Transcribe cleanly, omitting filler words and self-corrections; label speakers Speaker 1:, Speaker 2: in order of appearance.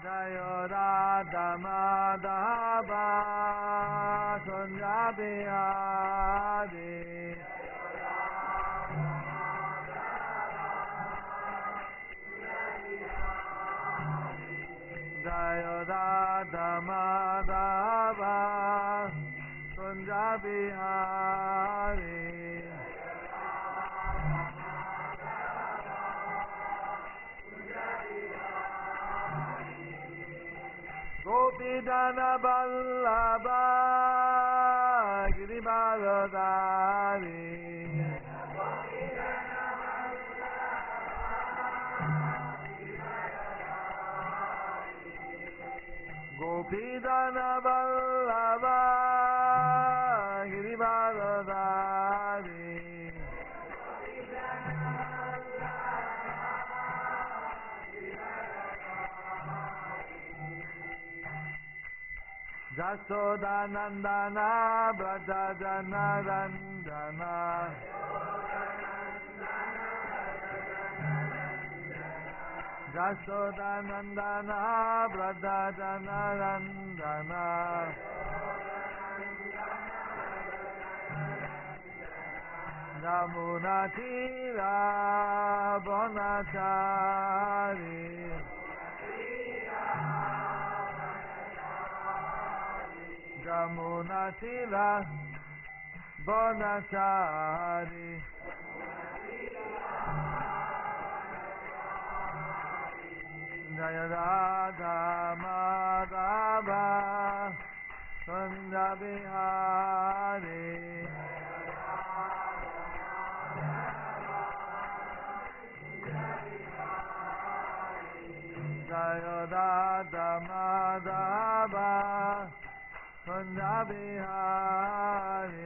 Speaker 1: Jayo Radha Madhava Kunja Bihari Jayo Radha Madhava Kunja Bihari Gopidana Vallabha Girivardhari Gopidana Vallabha Girivardhari Jasodanandana Brajajana Ranjana Jasodanandana Brajajana Ranjana Yamuna Tira Bonachari Yamuna Tira Bonachari Jaya Radha Madhava Kunja Bihari Jaya Radha Madhava Kunja Bihari